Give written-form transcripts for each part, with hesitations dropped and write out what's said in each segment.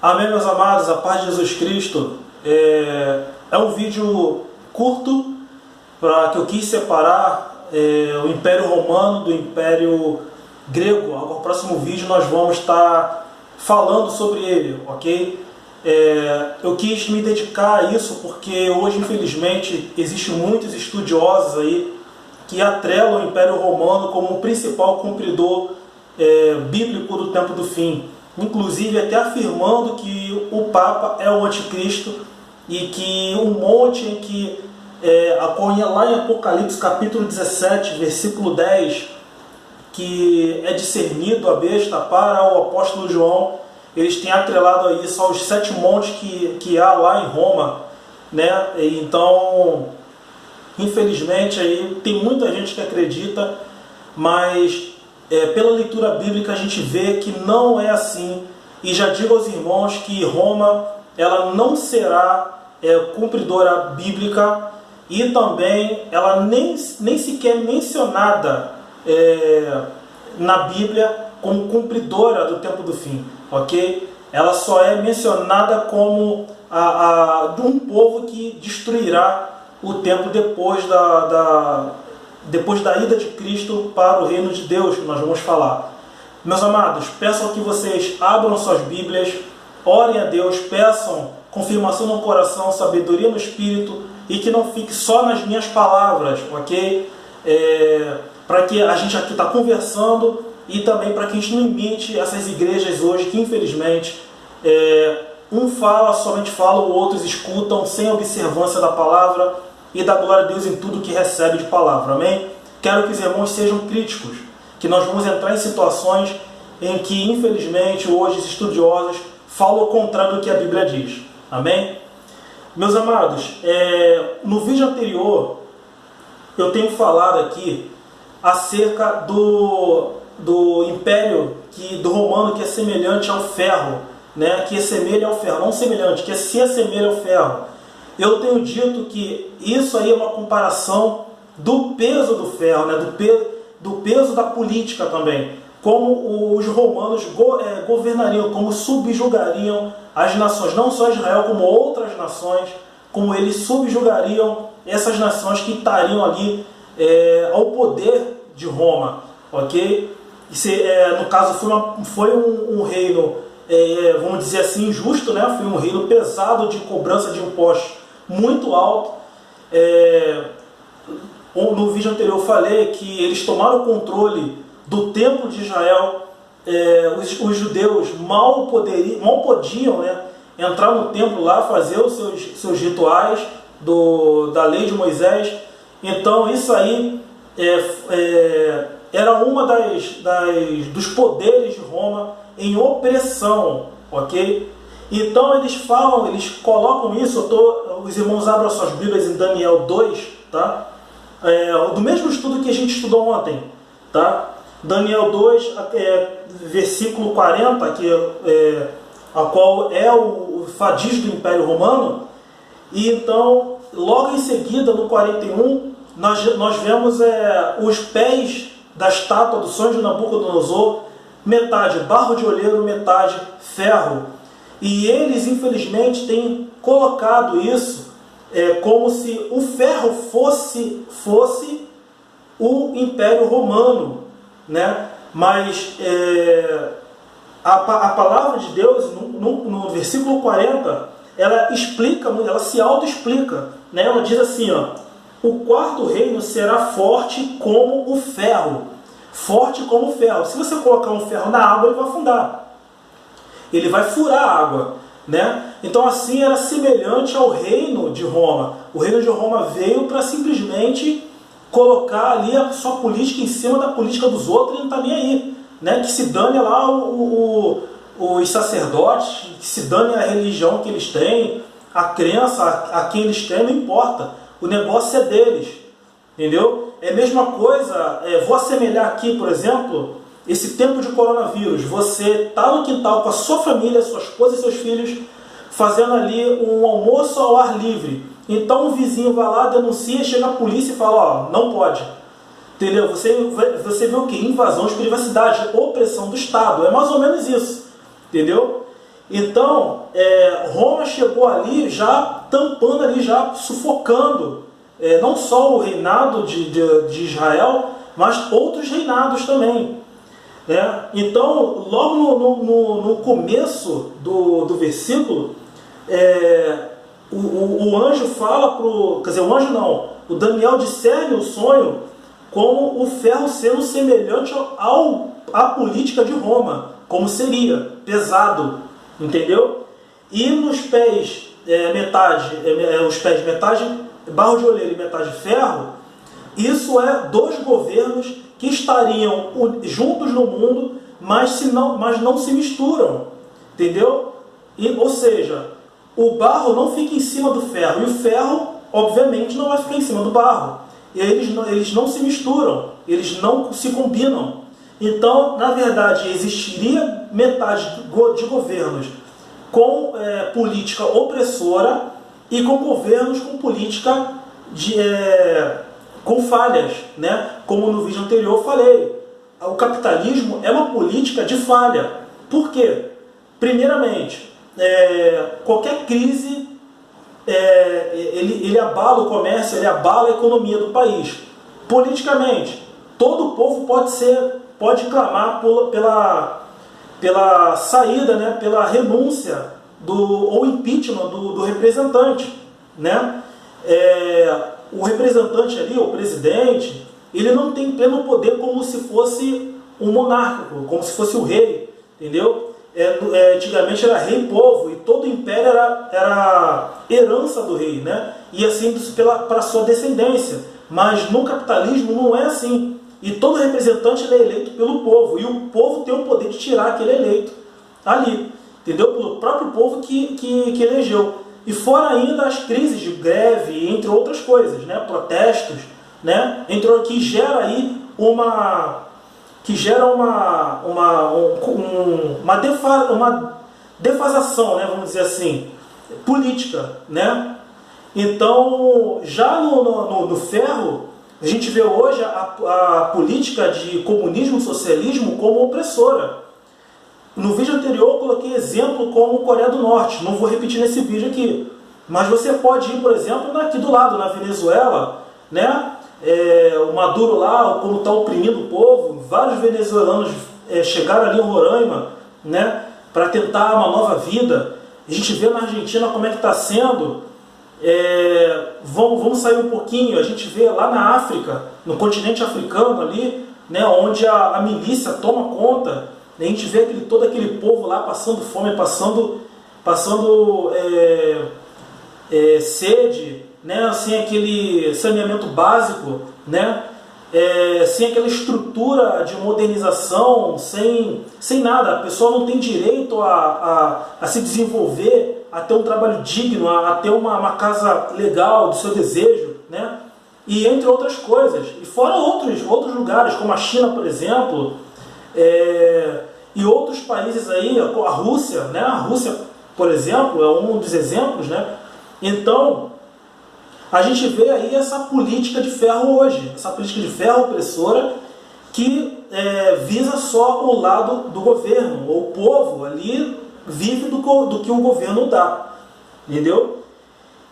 Amém, meus amados, a paz de Jesus Cristo. É um vídeo curto para que eu quis separar o Império Romano do Império Grego. No próximo vídeo nós vamos estar falando sobre ele, ok? Eu quis me dedicar a isso porque hoje, infelizmente, existem muitos estudiosos aí que atrelam o Império Romano como o principal cumpridor bíblico do tempo do fim. Inclusive até afirmando que o Papa é o anticristo e que um monte em que ocorre lá em Apocalipse capítulo 17, versículo 10, que é discernido a besta para o apóstolo João, eles têm atrelado a isso aos 7 montes que há lá em Roma, né? Então, infelizmente, aí tem muita gente que acredita, mas pela leitura bíblica a gente vê que não é assim. E já digo aos irmãos que Roma ela não será cumpridora bíblica, e também ela nem sequer mencionada na Bíblia como cumpridora do tempo do fim, ok? Ela só é mencionada como de um povo que destruirá o templo depois da ida de Cristo para o reino de Deus, que nós vamos falar. Meus amados, peçam que vocês abram suas Bíblias, orem a Deus, peçam confirmação no coração, sabedoria no Espírito, e que não fique só nas minhas palavras, ok? Para que a gente aqui está conversando, e também para que a gente não imite essas igrejas hoje que, infelizmente, um fala, somente fala, os outros escutam, sem observância da palavra, e dá glória a Deus em tudo que recebe de palavra, amém? Quero que os irmãos sejam críticos, que nós vamos entrar em situações em que, infelizmente, hoje os estudiosos falam o contrário do que a Bíblia diz, amém? Meus amados, no vídeo anterior, eu tenho falado aqui acerca do império do romano, que é semelhante ao ferro, né? Que assemelha ao ferro, não semelhante, que se assemelha ao ferro. Eu tenho dito que isso aí é uma comparação do peso do ferro, né? do peso da política também. Como os romanos governariam, como subjugariam as nações, não só Israel, como outras nações, como eles subjugariam essas nações que estariam ali ao poder de Roma, ok? No caso foi um reino, vamos dizer assim, injusto, né? Foi um reino pesado de cobrança de impostos muito alto. No vídeo anterior eu falei que eles tomaram o controle do templo de Israel. Os judeus mal podiam, né, entrar no templo lá, fazer os seus rituais da lei de Moisés. Então isso aí era uma dos poderes de Roma em opressão, ok? Então eles colocam isso. Os irmãos abram suas Bíblias em Daniel 2, tá? Do mesmo estudo que a gente estudou ontem, tá? Daniel 2, versículo 40, a qual é o fadis do Império Romano. E então, logo em seguida, no 41, nós vemos os pés da estátua do sonho de Nabucodonosor, metade barro de oleiro, metade ferro. E eles, infelizmente, têm colocado isso como se o ferro fosse o Império Romano, né? Mas a palavra de Deus, no versículo 40, ela explica, ela se auto-explica, né? Ela diz assim, ó: o quarto reino será forte como o ferro. Forte como o ferro. Se você colocar um ferro na água, ele vai afundar. Ele vai furar a água, né? Então assim era semelhante ao reino de Roma. O reino de Roma veio para simplesmente colocar ali a sua política em cima da política dos outros e não está nem aí, né? Que se dane lá os sacerdotes, que se dane a religião que eles têm, a crença a quem eles têm, não importa. O negócio é deles, entendeu? É a mesma coisa, vou assemelhar aqui, por exemplo, esse tempo de coronavírus. Você está no quintal com a sua família, sua esposa e seus filhos, fazendo ali um almoço ao ar livre. Então o vizinho vai lá, denuncia, chega a polícia e fala, ó, não pode. Entendeu? Você vê o que? Invasão de privacidade, opressão do Estado. É mais ou menos isso. Entendeu? Então, Roma chegou ali já tampando, ali já sufocando, não só o reinado de Israel, mas outros reinados também. Então, logo no começo do versículo, o anjo fala quer dizer, o anjo não, o Daniel discerne o sonho como o ferro sendo semelhante à política de Roma, como seria, pesado, entendeu? E nos pés, metade barro de oleiro e metade ferro, isso é dois governos que estariam juntos no mundo, mas não se misturam, entendeu? Ou seja, o barro não fica em cima do ferro, e o ferro, obviamente, não vai ficar em cima do barro. E eles não se misturam, eles não se combinam. Então, na verdade, existiria metade de governos com política opressora e com governos com política com falhas, né? Como no vídeo anterior eu falei, o capitalismo é uma política de falha. Por quê? Primeiramente, qualquer crise ele abala o comércio, ele abala a economia do país. Politicamente, todo o povo pode clamar pela saída, né? Pela renúncia ou impeachment do representante, né? O representante ali, o presidente, ele não tem pleno poder como se fosse um monárquico, como se fosse o rei, entendeu? Antigamente era rei povo, e todo o império era herança do rei, né? E assim para sua descendência. Mas no capitalismo não é assim. E todo representante é eleito pelo povo, e o povo tem o poder de tirar aquele eleito ali, entendeu? Pelo próprio povo que elegeu. E fora ainda as crises de greve, entre outras coisas, né? Protestos, né? Que gera aí uma defasação, né? Vamos dizer assim, política, né? Então, já no ferro, a gente vê hoje a política de comunismo e socialismo como opressora. No vídeo anterior eu coloquei exemplo como Coreia do Norte, não vou repetir nesse vídeo aqui. Mas você pode ir, por exemplo, aqui do lado, na Venezuela, né? O Maduro lá, como está oprimindo o povo, vários venezuelanos chegaram ali em Roraima, né? Para tentar uma nova vida. A gente vê na Argentina como é que está sendo. Vamos sair um pouquinho, a gente vê lá na África, no continente africano ali, né? Onde a milícia toma conta. A gente vê todo aquele povo lá passando fome, passando sede, né? Sem aquele saneamento básico, né? Sem aquela estrutura de modernização, sem nada. A pessoa não tem direito a se desenvolver, a ter um trabalho digno, a ter uma casa legal do seu desejo, né? E entre outras coisas. E fora outros lugares, como a China, por exemplo, e outros países aí, a Rússia, né? A Rússia, por exemplo, é um dos exemplos, né? Então, a gente vê aí essa política de ferro hoje, essa política de ferro opressora que visa só o lado do governo. O povo ali vive do que o governo dá, entendeu?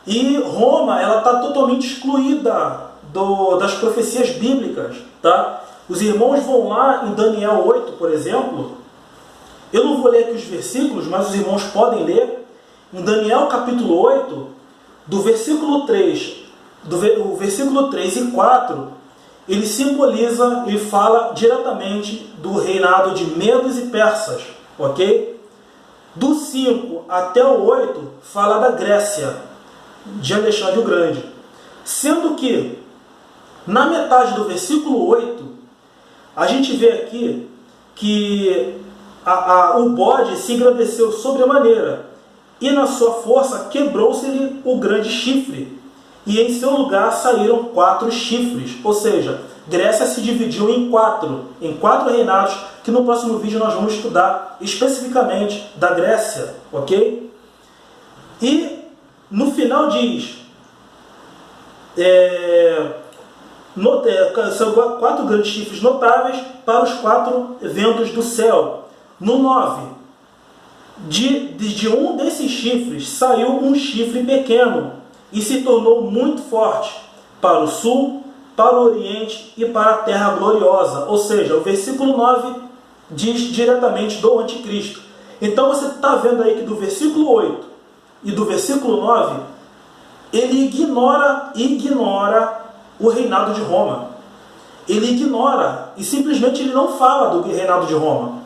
E Roma, ela está totalmente excluída das profecias bíblicas, tá? Os irmãos vão lá em Daniel 8, por exemplo. Eu não vou ler aqui os versículos, mas os irmãos podem ler. Em Daniel capítulo 8, do versículo 3, o versículo 3 e 4, ele simboliza, ele fala diretamente do reinado de Medos e Persas, ok? Do 5 até o 8, fala da Grécia, de Alexandre o Grande. Sendo que, na metade do versículo 8, a gente vê aqui que o bode se engrandeceu sobremaneira, e na sua força quebrou-se-lhe o grande chifre, e em seu lugar saíram 4 chifres. Ou seja, Grécia se dividiu em 4 reinados, que no próximo vídeo nós vamos estudar especificamente da Grécia, ok? E no final diz, são 4 grandes chifres notáveis para os 4 ventos do céu. No 9, de um desses chifres saiu um chifre pequeno e se tornou muito forte para o sul, para o oriente e para a terra gloriosa. Ou seja, o versículo 9 diz diretamente do anticristo. Então você está vendo aí que do versículo 8 e do versículo 9, ele ignora o reinado de Roma. Ele ignora e simplesmente ele não fala do reinado de Roma.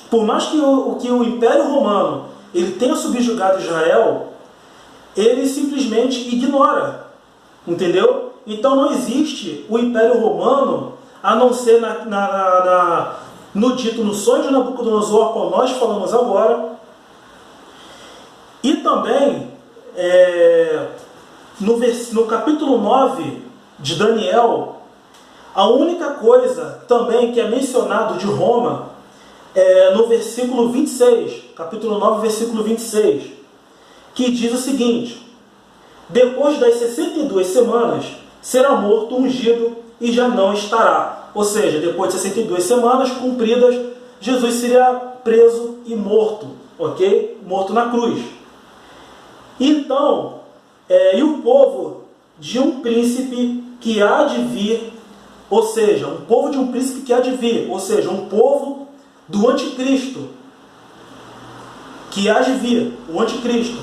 Por mais que o Império Romano ele tenha subjugado Israel, ele simplesmente ignora. Entendeu? Então não existe o Império Romano, a não ser no dito no sonho de Nabucodonosor, ao qual nós falamos agora. E também, no capítulo 9 de Daniel, a única coisa também que é mencionado de Roma é no versículo 26, capítulo 9, versículo 26, que diz o seguinte: depois das 62 semanas, será morto, ungido, e já não estará. Ou seja, depois de 62 semanas cumpridas, Jesus seria preso e morto, ok? Morto na cruz. Então, e o povo de um príncipe que há de vir, ou seja, um povo de um príncipe que há de vir, ou seja, um povo do anticristo, que há de vir, o anticristo,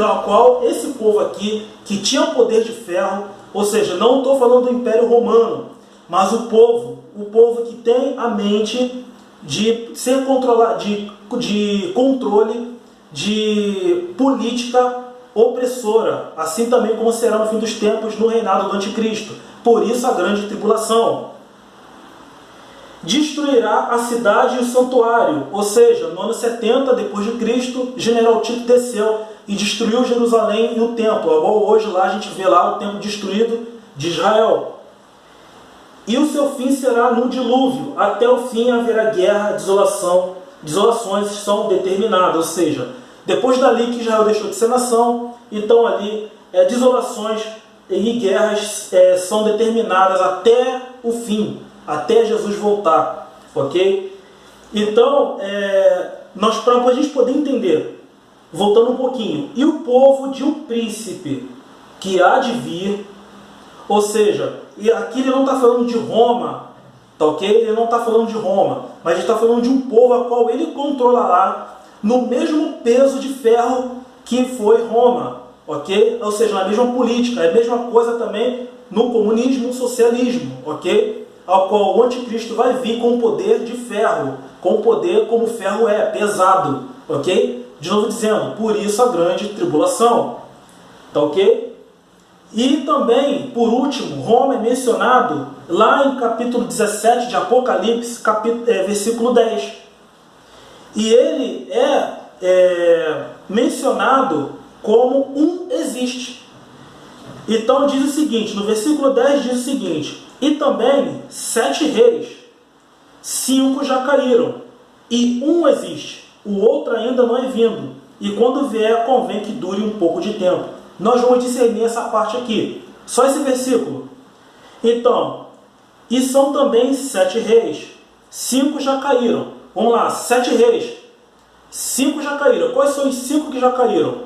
ao qual esse povo aqui, que tinha o poder de ferro, ou seja, não estou falando do Império Romano, mas o povo que tem a mente de ser controlado, de controle, de política opressora, assim também como será no fim dos tempos no reinado do anticristo. Por isso a grande tribulação. Destruirá a cidade e o santuário, ou seja, no ano 70 depois de Cristo, General Tito desceu e destruiu Jerusalém e o templo. Igual hoje lá a gente vê lá o templo destruído de Israel. E o seu fim será no dilúvio. Até o fim haverá guerra, desolação. Desolações são determinadas, ou seja, depois dali que Israel deixou de ser nação, então ali desolações e guerras são determinadas até o fim, até Jesus voltar, ok? Então, para a gente poder entender, voltando um pouquinho, e o povo de um príncipe que há de vir, ou seja, e aqui ele não está falando de Roma, tá ok? Ele não está falando de Roma, mas ele está falando de um povo a qual ele controlará no mesmo peso de ferro que foi Roma, ok? Ou seja, na mesma política, é a mesma coisa também no comunismo, no socialismo, ok? Ao qual o anticristo vai vir com poder de ferro, com poder como o ferro é, pesado, ok? De novo dizendo, por isso a grande tribulação, tá ok? E também, por último, Roma é mencionado lá em capítulo 17 de Apocalipse, versículo 10. E ele é mencionado como um existe. Então diz o seguinte, no versículo 10 diz o seguinte: e também 7 reis, 5 já caíram, e um existe, o outro ainda não é vindo, e quando vier convém que dure um pouco de tempo. Nós vamos discernir essa parte aqui, só esse versículo. Então, e são também 7 reis, 5 já caíram. Vamos lá, 7 reis, 5 já caíram. Quais são os 5 que já caíram?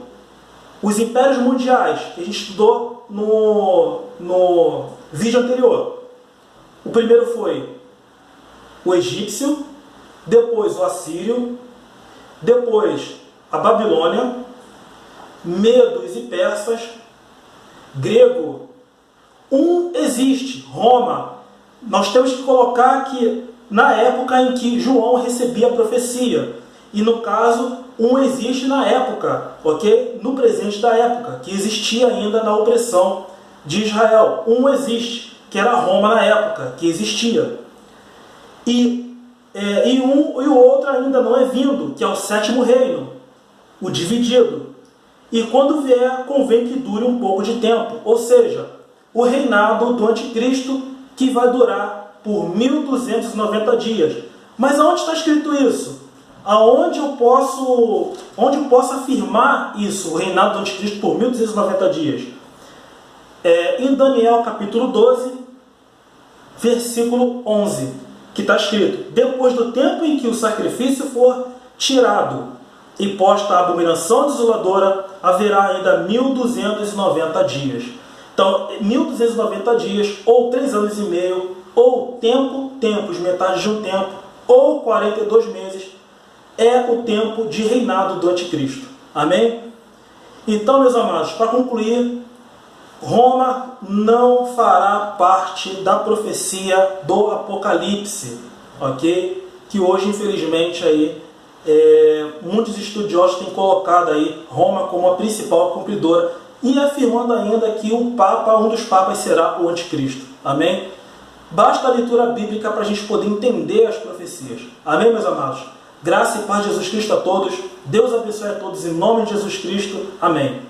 Os impérios mundiais, que a gente estudou no vídeo anterior. O primeiro foi o egípcio, depois o assírio, depois a Babilônia, medos e persas, grego. Um existe, Roma. Nós temos que colocar que na época em que João recebia a profecia, e no caso, um existe na época, ok? No presente da época, que existia ainda na opressão de Israel. Um existe, que era Roma na época, que existia. E o outro ainda não é vindo, que é o 7º reino, o dividido. E quando vier, convém que dure um pouco de tempo. Ou seja, o reinado do anticristo, que vai durar por 1290 dias. Mas aonde está escrito isso? Onde eu posso afirmar isso, o reinado do anticristo por 1290 dias? Em Daniel capítulo 12, versículo 11, que está escrito: depois do tempo em que o sacrifício for tirado, e posta a abominação desoladora, haverá ainda 1290 dias. Então, 1290 dias, ou 3 anos e meio, ou tempos, metade de um tempo, ou 42 meses, é o tempo de reinado do anticristo. Amém? Então, meus amados, para concluir, Roma não fará parte da profecia do Apocalipse, ok? Que hoje, infelizmente, aí, muitos estudiosos têm colocado aí Roma como a principal cumpridora e afirmando ainda que um dos papas será o anticristo. Amém? Basta a leitura bíblica para a gente poder entender as profecias. Amém, meus amados? Graça e paz de Jesus Cristo a todos. Deus abençoe a todos em nome de Jesus Cristo. Amém.